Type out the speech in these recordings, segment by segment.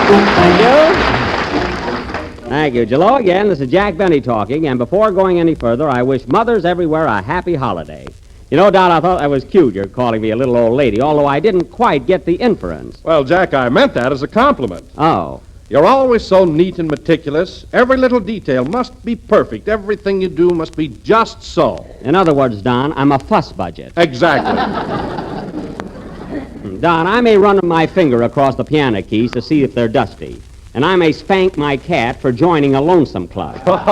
Thank you. Thank you. Hello again. This is Jack Benny talking, and before going any further, I wish mothers everywhere a happy holiday. You know, Don, I thought that was cute, you're calling me a little old lady, although I didn't quite get the inference. Well, Jack, I meant that as a compliment. Oh. You're always so neat and meticulous. Every little detail must be perfect. Everything you do must be just so. In other words, Don, I'm a fuss budget. Exactly. Don, I may run my finger across the piano keys to see if they're dusty, and I may spank my cat for joining a lonesome club. But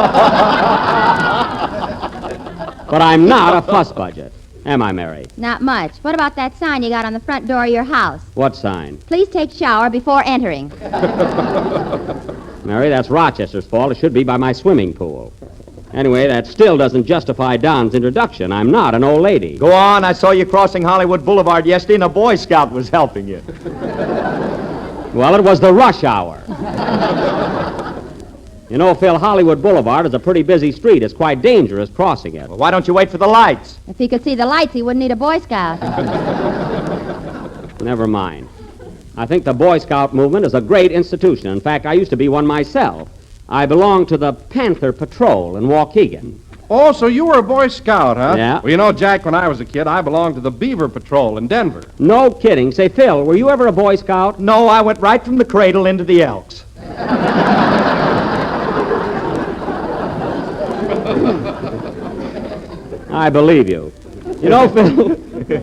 I'm not a fuss budget. Am I, Mary? Not much. What about that sign you got on the front door of your house? What sign? Please take shower before entering. Mary, that's Rochester's fault. It should be by my swimming pool. Anyway, that still doesn't justify Don's introduction. I'm not an old lady. Go on. I saw you crossing Hollywood Boulevard yesterday, and a Boy Scout was helping you. Well, it was the rush hour. You know, Phil, Hollywood Boulevard is a pretty busy street. It's quite dangerous crossing it. Well, why don't you wait for the lights? If he could see the lights, he wouldn't need a Boy Scout. Never mind. I think the Boy Scout movement is a great institution. In fact, I used to be one myself. I belonged to the Panther Patrol in Waukegan. Oh, so you were a Boy Scout, huh? Yeah. Well, you know, Jack, when I was a kid, I belonged to the Beaver Patrol in Denver. No kidding. Say, Phil, were you ever a Boy Scout? No, I went right from the cradle into the Elks. I believe you. You know, Phil,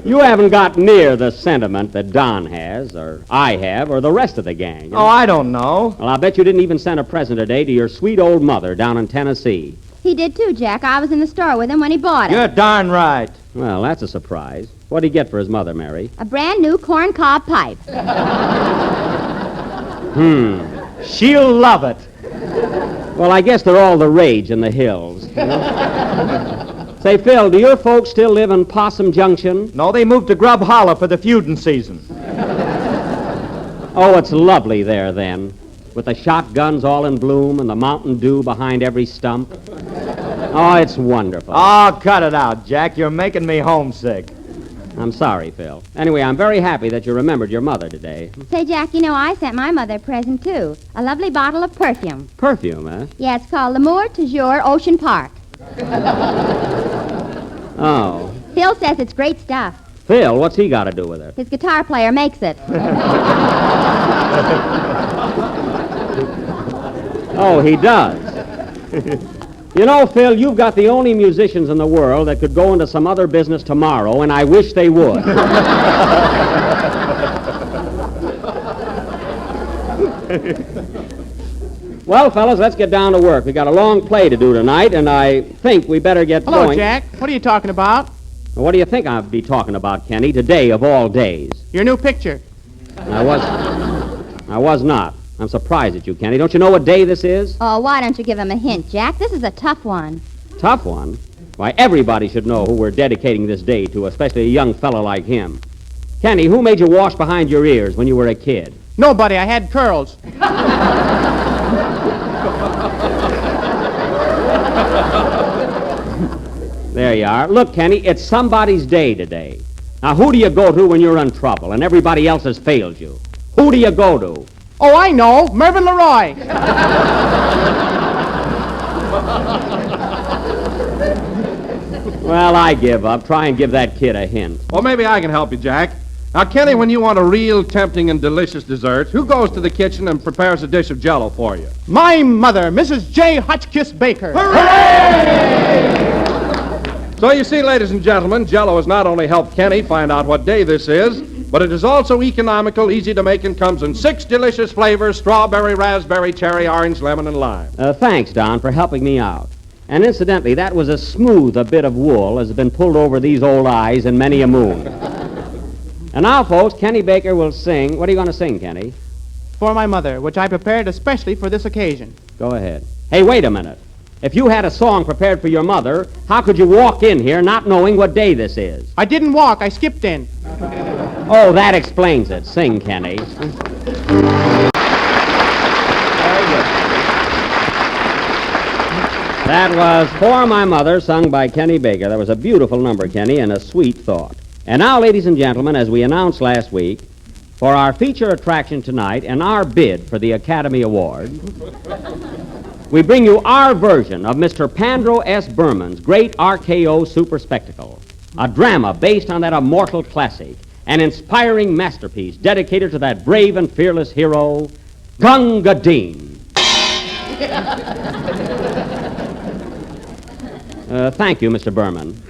you haven't got near the sentiment that Don has, or I have, or the rest of the gang. Oh, I don't know. Well, I'll bet you didn't even send a present today to your sweet old mother down in Tennessee. He did too, Jack. I was in the store with him when he bought it. You're darn right. Well, that's a surprise. What'd he get for his mother, Mary? A brand new corncob pipe. She'll love it. Well, I guess they're all the rage in the hills. You know? Say, Phil, do your folks still live in Possum Junction? No, they moved to Grub Hollow for the feuding season. Oh, it's lovely there, then, with the shotguns all in bloom and the Mountain Dew behind every stump. Oh, it's wonderful. Oh, cut it out, Jack. You're making me homesick. I'm sorry, Phil. Anyway, I'm very happy that you remembered your mother today. Say, Jack, you know, I sent my mother a present, too. A lovely bottle of perfume. Perfume, eh? Yeah, it's called L'Amour Toujours Ocean Park. Oh. Phil says it's great stuff. Phil, what's he got to do with it? His guitar player makes it. Oh, he does. You know, Phil, you've got the only musicians in the world that could go into some other business tomorrow, and I wish they would. Well, fellas, let's get down to work. We got a long play to do tonight, and I think we better get Hello, going. Jack. What are you talking about? What do you think I'd be talking about, Kenny, today of all days? Your new picture. I was not. I'm surprised at you, Kenny. Don't you know what day this is? Oh, why don't you give him a hint, Jack? This is a tough one. Tough one? Why, everybody should know who we're dedicating this day to, especially a young fellow like him. Kenny, who made you wash behind your ears when you were a kid? Nobody. I had curls. There you are. Look, Kenny, it's somebody's day today. Now, who do you go to when you're in trouble and everybody else has failed you? Who do you go to? Oh, I know. Mervyn Leroy. Well, I give up. Try and give that kid a hint. Well, maybe I can help you, Jack. Now, Kenny, when you want a real tempting and delicious dessert, who goes to the kitchen and prepares a dish of Jell-O for you? My mother, Mrs. J. Hotchkiss Baker. So you see, ladies and gentlemen, Jell-O has not only helped Kenny find out what day this is, but it is also economical, easy to make, and comes in 6 delicious flavors: strawberry, raspberry, cherry, orange, lemon, and lime. Thanks, Don, for helping me out. And incidentally, that was as smooth a bit of wool as has been pulled over these old eyes in many a moon. And now, folks, Kenny Baker will sing. What are you going to sing, Kenny? For my mother, which I prepared especially for this occasion. Go ahead. Hey, wait a minute. If you had a song prepared for your mother, how could you walk in here not knowing what day this is? I didn't walk. I skipped in. Oh, that explains it. Sing, Kenny. Very good. That was For My Mother, sung by Kenny Baker. That was a beautiful number, Kenny, and a sweet thought. And now, ladies and gentlemen, as we announced last week, for our feature attraction tonight and our bid for the Academy Award, we bring you our version of Mr. Pandro S. Berman's great RKO Super Spectacle, a drama based on that immortal classic, an inspiring masterpiece dedicated to that brave and fearless hero, Gunga Din. Thank you, Mr. Berman.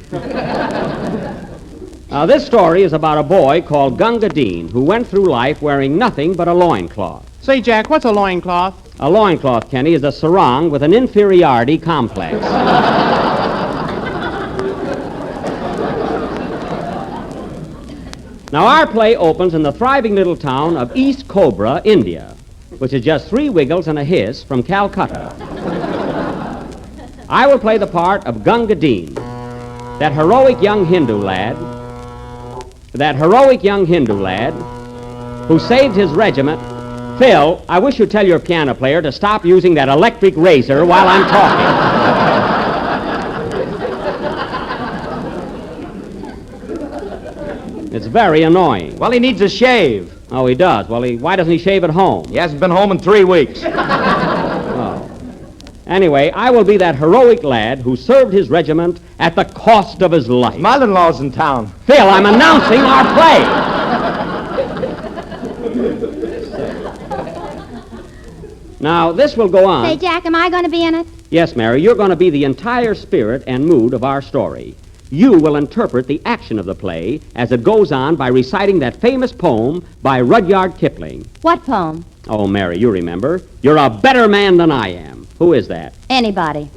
This story is about a boy called Gunga Din who went through life wearing nothing but a loincloth. Say, Jack, what's a loincloth? A loincloth, Kenny, is a sarong with an inferiority complex. Now, our play opens in the thriving little town of East Cobra, India, which is just 3 wiggles and a hiss from Calcutta. I will play the part of Gunga Din, that heroic young Hindu lad who saved his regiment. Phil, I wish you'd tell your piano player to stop using that electric razor while I'm talking. It's very annoying. Well, he needs a shave. Oh, he does? Well, why doesn't he shave at home? He hasn't been home in 3 weeks. Oh. Anyway, I will be that heroic lad who served his regiment at the cost of his life. Mother-in-law's in town. Phil, I'm announcing our play. Now, this will go on. Say, Jack, am I going to be in it? Yes, Mary, you're going to be the entire spirit and mood of our story. You will interpret the action of the play as it goes on by reciting that famous poem by Rudyard Kipling. What poem? Oh, Mary, you remember. You're a better man than I am. Who is that? Anybody.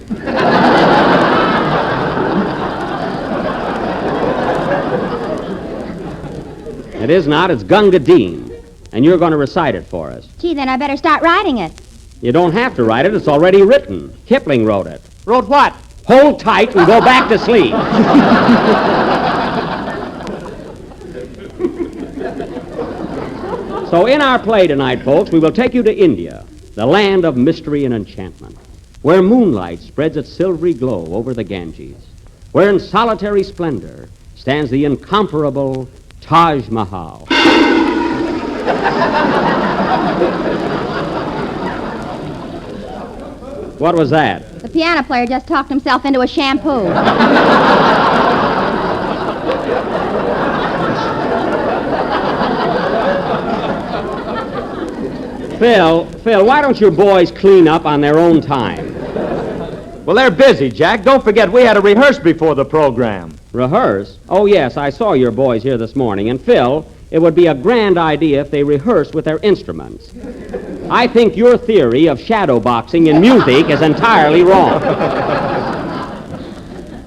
It is not. It's Gunga Din. And you're going to recite it for us. Gee, then I better start writing it. You don't have to write it. It's already written. Kipling wrote it. Wrote what? Hold tight and go back to sleep. So in our play tonight, folks, we will take you to India, the land of mystery and enchantment, where moonlight spreads its silvery glow over the Ganges, where in solitary splendor stands the incomparable Taj Mahal. What was that? The piano player just talked himself into a shampoo. Phil, why don't your boys clean up on their own time? Well, they're busy, Jack. Don't forget we had to rehearse before the program. Rehearse? Oh, yes, I saw your boys here this morning. And, Phil, it would be a grand idea if they rehearsed with their instruments. I think your theory of shadow boxing in music is entirely wrong.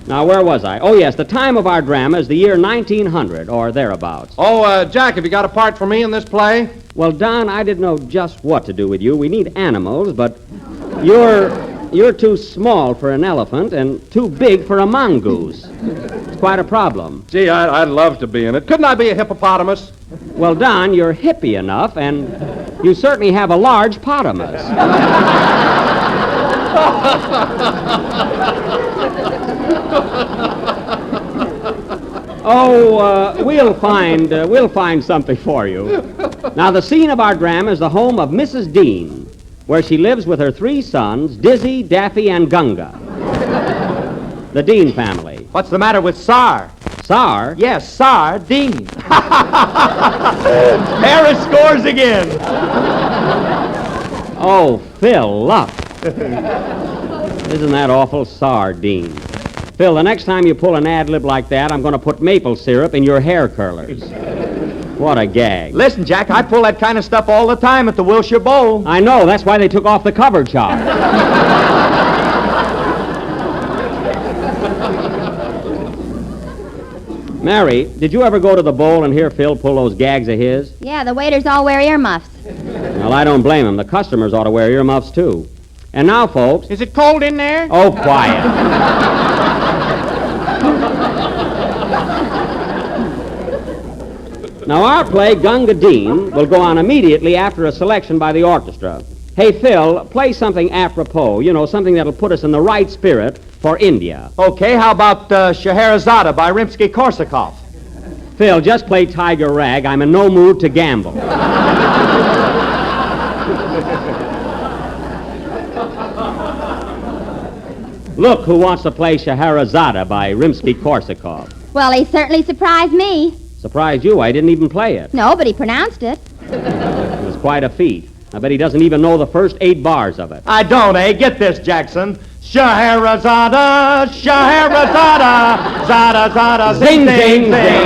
Now, where was I? Oh, yes, the time of our drama is the year 1900, or thereabouts. Oh, Jack, have you got a part for me in this play? Well, Don, I didn't know just what to do with you. We need animals, but you're too small for an elephant and too big for a mongoose. It's quite a problem. Gee, I'd love to be in it. Couldn't I be a hippopotamus? Well, Don, you're hippie enough, and you certainly have a large potamus. We'll find something for you. Now, the scene of our drama is the home of Mrs. Dean, where she lives with her 3 sons, Dizzy, Daffy, and Gunga. The Dean family. What's the matter with Sar? Sar? Yes, Sar Dean. Harris scores again. Oh, Phil, up. Isn't that awful? Sardine. Phil, the next time you pull an ad-lib like that, I'm going to put maple syrup in your hair curlers. What a gag. Listen, Jack, I pull that kind of stuff all the time at the Wilshire Bowl. I know. That's why they took off the cover charge. Mary, did you ever go to the bowl and hear Phil pull those gags of his? Yeah, the waiters all wear earmuffs. Well, I don't blame him. The customers ought to wear earmuffs, too. And now, folks... Is it cold in there? Oh, quiet. Now, our play, Gunga Din, will go on immediately after a selection by the orchestra. Hey, Phil, play something apropos, something that'll put us in the right spirit for India. Okay, how about Scheherazade by Rimsky-Korsakov? Phil, just play Tiger Rag. I'm in no mood to gamble. Look who wants to play Scheherazade by Rimsky-Korsakov. Well, he certainly surprised me. Surprised you, I didn't even play it. No, but he pronounced it. It was quite a feat. I bet he doesn't even know the first 8 bars of it. I don't, eh? Get this, Jackson. Scheherazade, Scheherazade, Zada, Zada, Zing, zing, zing.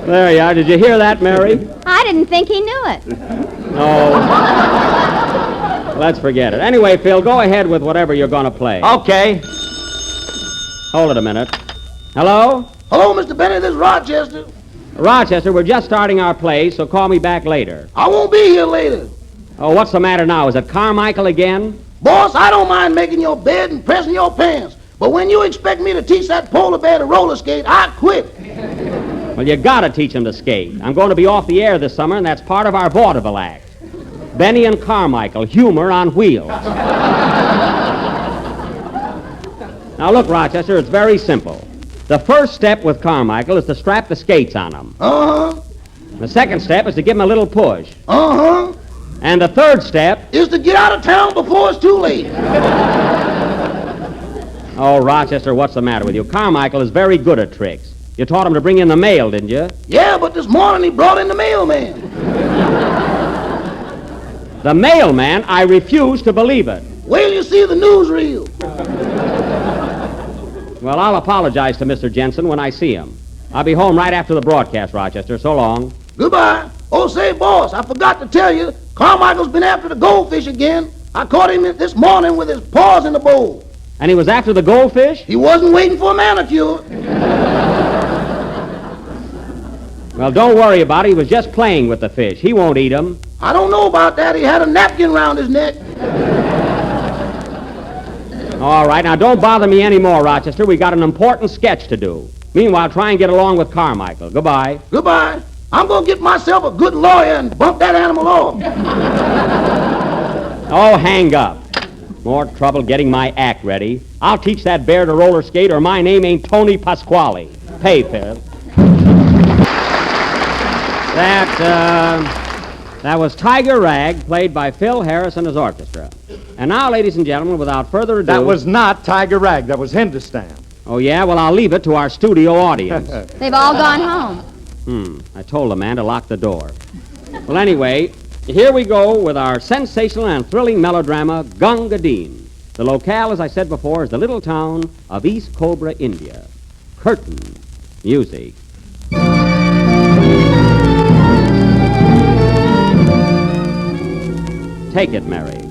There you are. Did you hear that, Mary? I didn't think he knew it. No. Let's forget it. Anyway, Phil, go ahead with whatever you're going to play. Okay. Hold it a minute. Hello? Hello, Mr. Benny, this is Rochester. Rochester, we're just starting our play, so call me back later. I won't be here later. Oh, what's the matter now? Is it Carmichael again? Boss, I don't mind making your bed and pressing your pants, but when you expect me to teach that polar bear to roller skate, I quit. Well, you gotta teach him to skate. I'm going to be off the air this summer, and that's part of our vaudeville act. Benny and Carmichael, humor on wheels. Now, look, Rochester, it's very simple. The first step with Carmichael is to strap the skates on him. Uh-huh. The second step is to give him a little push. Uh-huh. And the third step Is to get out of town before it's too late. Oh, Rochester, what's the matter with you? Carmichael is very good at tricks. You taught him to bring in the mail, didn't you? Yeah, but this morning he brought in the mailman. The mailman? I refuse to believe it. Wait till you see the newsreel. Well, I'll apologize to Mr. Jensen when I see him. I'll be home right after the broadcast, Rochester. So long. Goodbye. Oh, say, boss, I forgot to tell you, Carmichael's been after the goldfish again. I caught him this morning with his paws in the bowl. And he was after the goldfish? He wasn't waiting for a manicure. Well, don't worry about it. He was just playing with the fish. He won't eat them. I don't know about that. He had a napkin round his neck. All right, now don't bother me anymore, Rochester. We got an important sketch to do. Meanwhile, try and get along with Carmichael. Goodbye. Goodbye. I'm going to get myself a good lawyer and bump that animal off. Oh, hang up. More trouble getting my act ready. I'll teach that bear to roller skate or my name ain't Tony Pasquale. Pay, Phil. That was Tiger Rag, played by Phil Harris and his orchestra. And now, ladies and gentlemen, without further ado... That was not Tiger Rag. That was Hindustan. Oh, yeah? Well, I'll leave it to our studio audience. They've all gone home. I told the man to lock the door. Well, anyway, here we go with our sensational and thrilling melodrama, Gunga Din. The locale, as I said before, is the little town of East Cobra, India. Curtain music. Take it, Mary.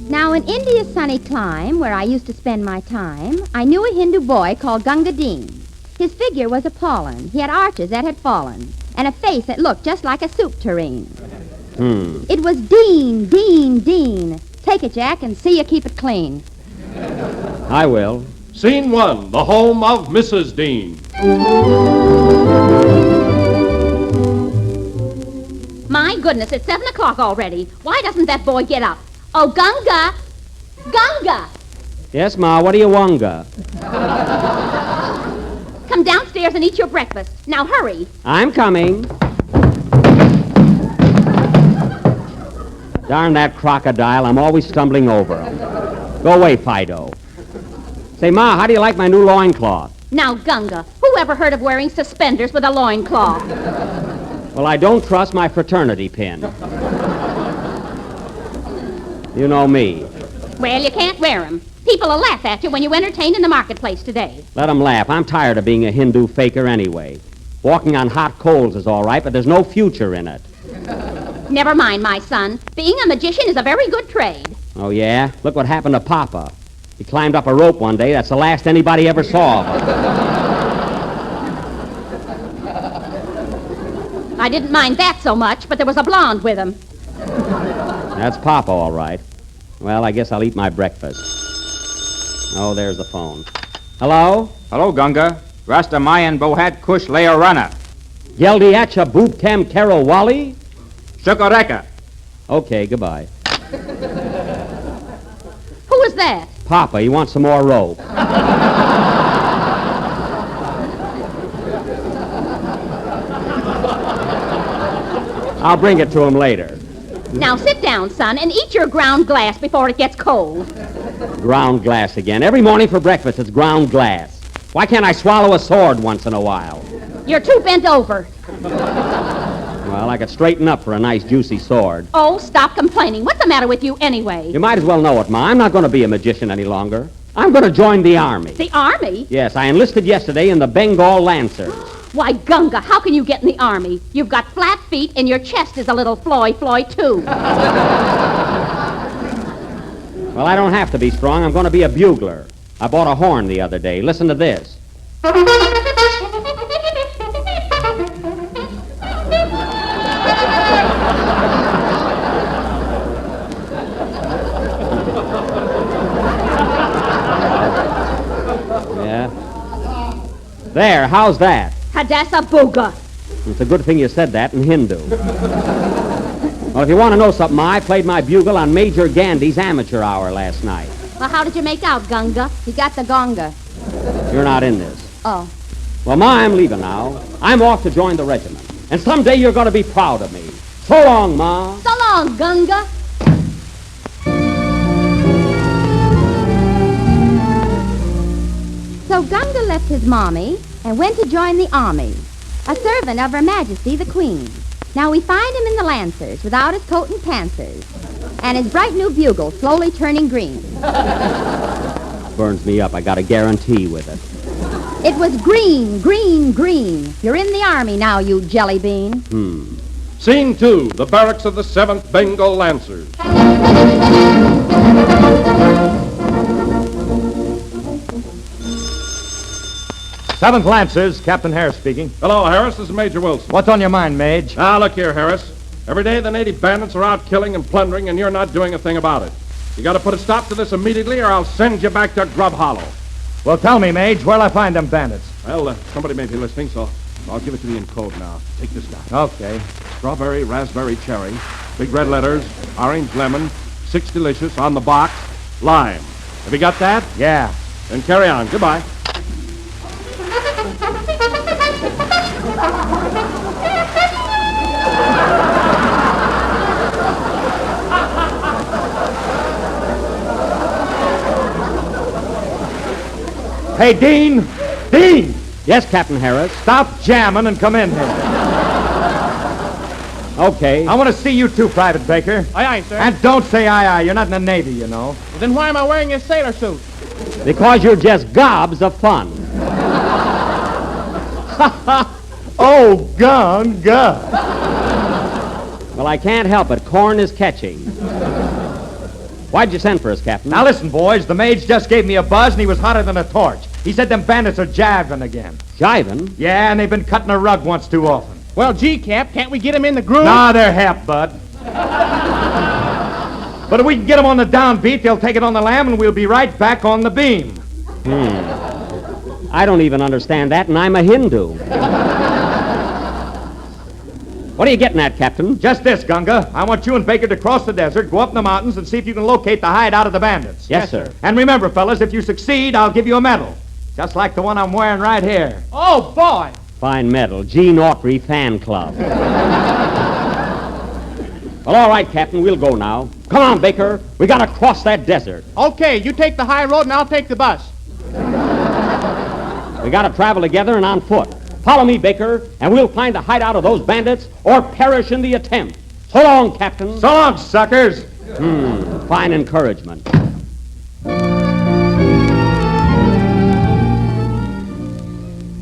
Now, in India's sunny clime, where I used to spend my time, I knew a Hindu boy called Gunga Din. His figure was appalling. He had arches that had fallen, and a face that looked just like a soup tureen. It was Dean, Dean, Dean. Take it, Jack, and see you keep it clean. I will. Scene 1, the home of Mrs. Dean. My goodness, it's 7 o'clock already. Why doesn't that boy get up? Oh, Gunga! Gunga! Yes, Ma, what do you wunga? Come downstairs and eat your breakfast. Now hurry. I'm coming. Darn that crocodile, I'm always stumbling over him. Go away, Fido. Say, Ma, how do you like my new loincloth? Now, Gunga, who ever heard of wearing suspenders with a loincloth? Well, I don't trust my fraternity pin. You know me. Well, you can't wear them. People will laugh at you when you entertain in the marketplace today. Let 'em laugh. I'm tired of being a Hindu faker anyway. Walking on hot coals is all right, but there's no future in it. Never mind, my son. Being a magician is a very good trade. Oh, yeah? Look what happened to Papa. He climbed up a rope one day. That's the last anybody ever saw of him. I didn't mind that so much, but there was a blonde with him. That's Papa, all right. Well, I guess I'll eat my breakfast. Oh, there's the phone. Hello? Hello, Gunga. Rasta Mayan Bohat Kush Leorana. Geldi Acha Boop Tem Carol Wally? Shukareka. Okay, goodbye. was that? Papa, he wants some more rope. I'll bring it to him later. Now sit down, son, and eat your ground glass before it gets cold. Ground glass again. Every morning for breakfast, it's ground glass. Why can't I swallow a sword once in a while? You're too bent over. Well, I could straighten up for a nice, juicy sword. Oh, stop complaining. What's the matter with you anyway? You might as well know it, Ma. I'm not going to be a magician any longer. I'm going to join the Army. The Army? Yes, I enlisted yesterday in the Bengal Lancers. Why, Gunga, how can you get in the Army? You've got flat feet and your chest is a little floy, too. Well, I don't have to be strong. I'm going to be a bugler. I bought a horn the other day. Listen to this. Yeah. There, how's that? Hadassah Booga. It's a good thing you said that in Hindu. Well, if you want to know something, I played my bugle on Major Gandhi's amateur hour last night. Well, how did you make out, Gunga? He got the gonga. You're not in this. Oh. Well, Ma, I'm leaving now. I'm off to join the regiment. And someday you're going to be proud of me. So long, Ma. So long, Gunga. So Gunga left his mommy and went to join the army, a servant of Her Majesty the Queen. Now we find him in the Lancers without his coat and pantsers, and his bright new bugle slowly turning green. Burns me up. I got a guarantee with it. It was green, green, green. You're in the army now, you jelly bean. Scene 2, the barracks of the 7th Bengal Lancers. 7th Lancers, Captain Harris speaking. Hello, Harris. This is Major Wilson. What's on your mind, Mage? Now, look here, Harris. Every day the native bandits are out killing and plundering, and you're not doing a thing about it. You got to put a stop to this immediately, or I'll send you back to Grub Hollow. Well, tell me, Mage, where'll I find them bandits? Well, somebody may be listening, so I'll give it to you in code now. Take this guy. Okay. Strawberry, raspberry, cherry. Big red letters. Orange, lemon. 6 delicious on the box. Lime. Have you got that? Yeah. Then carry on. Goodbye. Hey, Dean! Dean! Yes, Captain Harris. Stop jamming and come in here. Okay. I want to see you too, Private Baker. Aye, aye, sir. And don't say aye, aye. You're not in the Navy, you know. Well, then why am I wearing a sailor suit? Because you're just gobs of fun. Oh, Gunga! Well, I can't help it. Corn is catching. Why'd you send for us, Captain? Now listen, boys. The Mage just gave me a buzz, and he was hotter than a torch. He said them bandits are jiving again. Jiving? Yeah, and they've been cutting a rug once too often. Well, gee, Cap, can't we get him in the groove? Nah, they're half, bud. But if we can get them on the downbeat, they'll take it on the lam, and we'll be right back on the beam. I don't even understand that, and I'm a Hindu. What are you getting at, Captain? Just this, Gunga. I want you and Baker to cross the desert, go up in the mountains, and see if you can locate the hideout of the bandits. Yes, sir. And remember, fellas, if you succeed, I'll give you a medal. Just like the one I'm wearing right here. Oh, boy. Fine medal. Gene Autry Fan Club. Well, all right, Captain. We'll go now. Come on, Baker. We got to cross that desert. Okay, you take the high road and I'll take the bus. We got to travel together and on foot. Follow me, Baker, and we'll find the hideout of those bandits or perish in the attempt. So long, Captain. So long, suckers. Fine encouragement.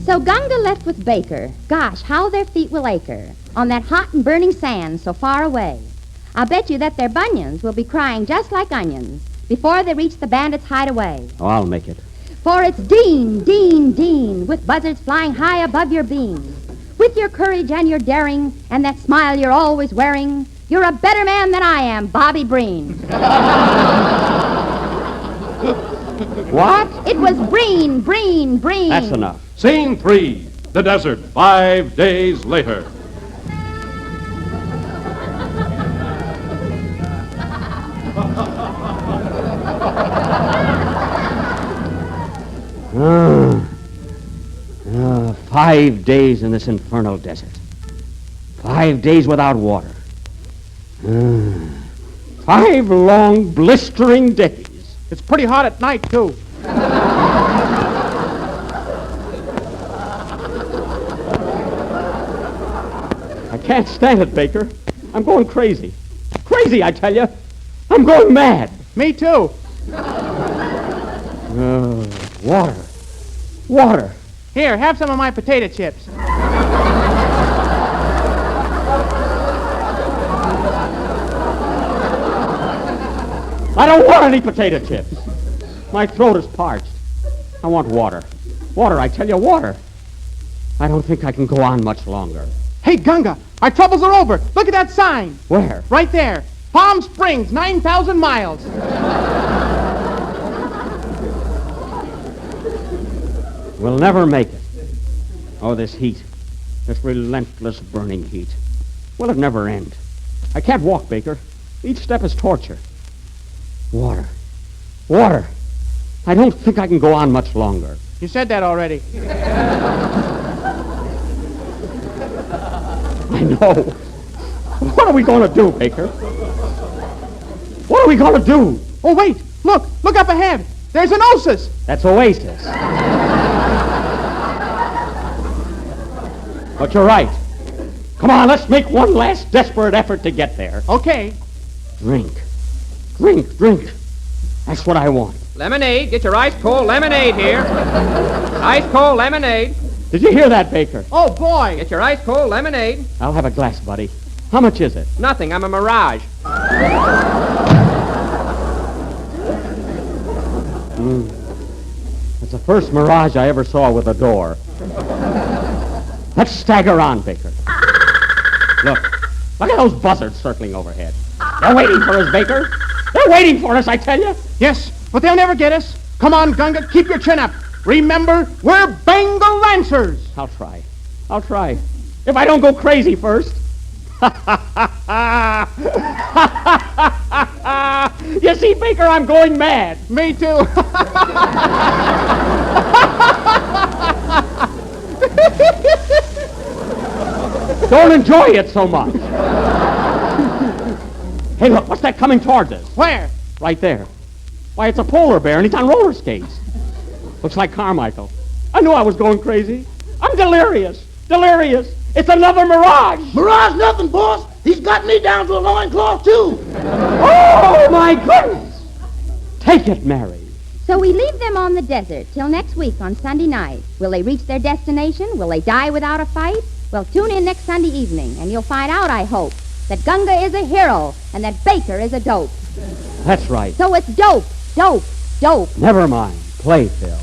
So Gunga left with Baker. Gosh, how their feet will ache on that hot and burning sand so far away. I'll bet you that their bunions will be crying just like onions before they reach the bandits' hideaway. Oh, I'll make it. For it's Dean, Dean, Dean, with buzzards flying high above your beam. With your courage and your daring and that smile you're always wearing, you're a better man than I am, Bobby Breen. What? It was Breen, Breen, Breen. That's enough. Scene 3, the desert, 5 days later. 5 days in this infernal desert. 5 days without water. 5 long, blistering days. It's pretty hot at night, too. I can't stand it, Baker. I'm going crazy. Crazy, I tell you. I'm going mad. Me, too. Water. Water. Here, have some of my potato chips. I don't want any potato chips. My throat is parched. I want water. Water, I tell you, water. I don't think I can go on much longer. Hey, Gunga, our troubles are over. Look at that sign. Where? Right there. Palm Springs, 9,000 miles. We'll never make it. Oh, this heat. This relentless burning heat. Will it never end? I can't walk, Baker. Each step is torture. Water. Water. I don't think I can go on much longer. You said that already. I know. What are we going to do, Baker? What are we going to do? Oh, wait. Look. Look up ahead. There's an oasis. That's Oasis. But you're right. Come on, let's make one last desperate effort to get there. Okay. Drink. Drink, drink. That's what I want. Lemonade. Get your ice-cold lemonade here. Ice-cold lemonade. Did you hear that, Baker? Oh, boy. Get your ice-cold lemonade. I'll have a glass, buddy. How much is it? Nothing. I'm a mirage. It's the first mirage I ever saw with a door. Let's stagger on, Baker. Look at those buzzards circling overhead. They're waiting for us, Baker. They're waiting for us, I tell you. Yes, but they'll never get us. Come on, Gunga, keep your chin up. Remember, we're Bengal Lancers. I'll try. If I don't go crazy first. You see, Baker, I'm going mad. Me too. Don't enjoy it so much. Hey, look, what's that coming towards us? Where? Right there. Why, it's a polar bear, and he's on roller skates. Looks like Carmichael. I knew I was going crazy. I'm delirious. It's another mirage. Mirage nothing, boss. He's got me down to a loincloth, too. Oh, my goodness. Take it, Mary. So we leave them on the desert till next week on Sunday night. Will they reach their destination? Will they die without a fight? Well, tune in next Sunday evening, and you'll find out, I hope, that Gunga is a hero and that Baker is a dope. That's right. So it's dope. Never mind. Play, Phil.